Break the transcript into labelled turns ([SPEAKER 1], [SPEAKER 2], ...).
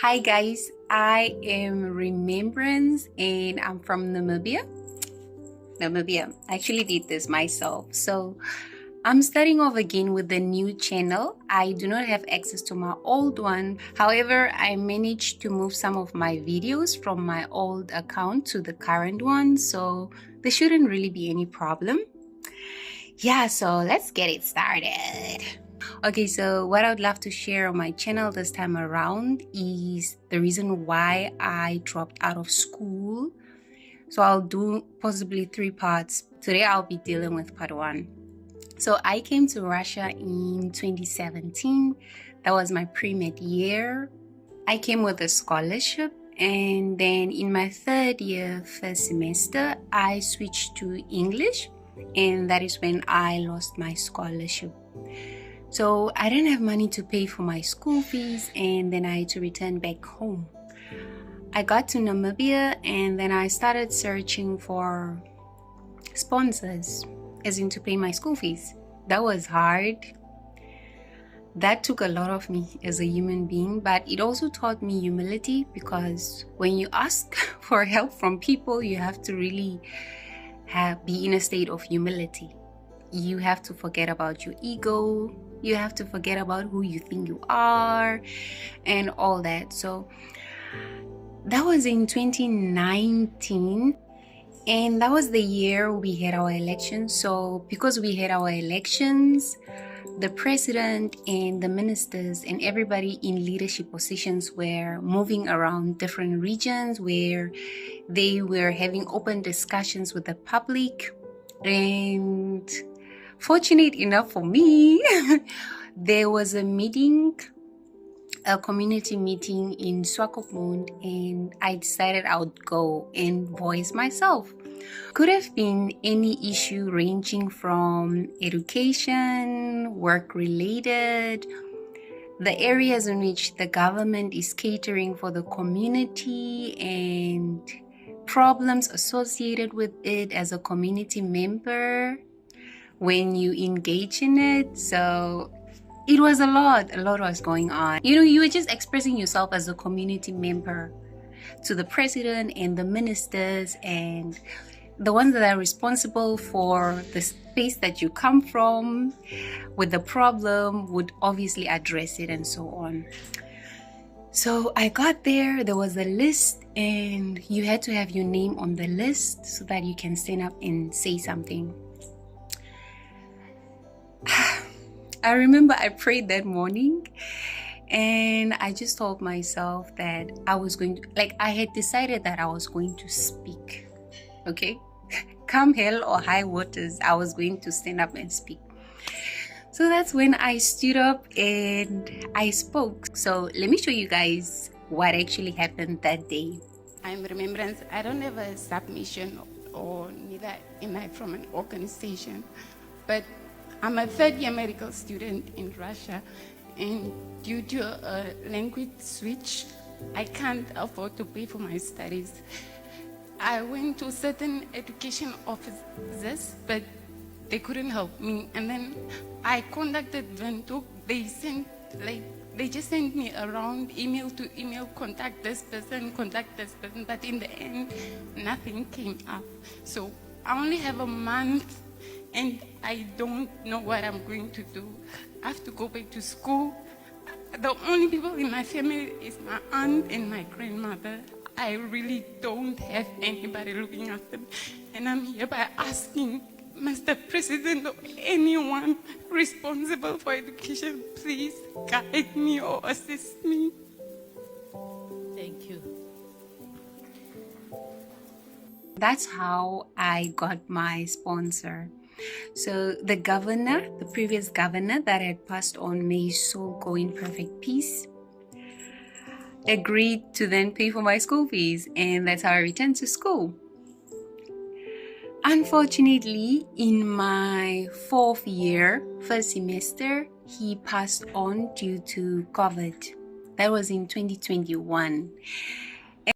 [SPEAKER 1] Hi guys, I am Remembrance and I'm from Namibia. I actually did this myself. So I'm starting off again with the new channel. I do not have access to my old one. However, I managed to move some of my videos from my old account to the current one. So there shouldn't really be any problem. Yeah, so let's get it started. Okay, so what I would love to share on my channel this time around is the reason why I dropped out of school. So I'll do possibly 3 parts. Today I'll be dealing with part 1. So I came to Russia in 2017. That was my pre-med year. I came with a scholarship, and then in my third year, first semester, I switched to English, and that is when I lost my scholarship. So I didn't have money to pay for my school fees, and then I had to return back home. I got to Namibia, and then I started searching for sponsors, as in to pay my school fees. That was hard. That took a lot of me as a human being, but it also taught me humility, because when you ask for help from people, you have to really be in a state of humility. You have to forget about your ego. You have to forget about who you think you are and all that. So that was in 2019, and that was the year we had our elections. So because we had our elections, the president and the ministers and everybody in leadership positions were moving around different regions where they were having open discussions with the public. And fortunate enough for me, there was a meeting, a community meeting in Swakopmund, and I decided I would go and voice myself. Could have been any issue ranging from education, work related, the areas in which the government is catering for the community, and problems associated with it as a community member when you engage in it. So it was a lot was going on. You were just expressing yourself as a community member to the president and the ministers, and the ones that are responsible for the space that you come from with the problem would obviously address it and so on. So I got there was a list, and you had to have your name on the list so that you can stand up and say something. I remember I prayed that morning, and I just told myself that I was going to, I had decided that I was going to speak. Okay? Come hell or high waters, I was going to stand up and speak. So that's when I stood up and I spoke. So let me show you guys what actually happened that day.
[SPEAKER 2] I'm Remembrance. I don't have a submission or neither am I from an organization, but I'm a third-year medical student in Russia, and due to a language switch, I can't afford to pay for my studies. I went to certain education offices, but they couldn't help me. And then I contacted Ventuk. They just sent me around email to email, contact this person, but in the end, nothing came up. So I only have a month, and I don't know what I'm going to do. I have to go back to school. The only people in my family is my aunt and my grandmother. I really don't have anybody looking after me. And I'm hereby asking Mr. President or anyone responsible for education, please guide me or assist me.
[SPEAKER 3] Thank you.
[SPEAKER 1] That's how I got my sponsor. So the previous governor that had passed on, may his soul go in perfect peace, agreed to then pay for my school fees, and that's how I returned to school. Unfortunately, in my fourth year, first semester, he passed on due to COVID. That was in 2021.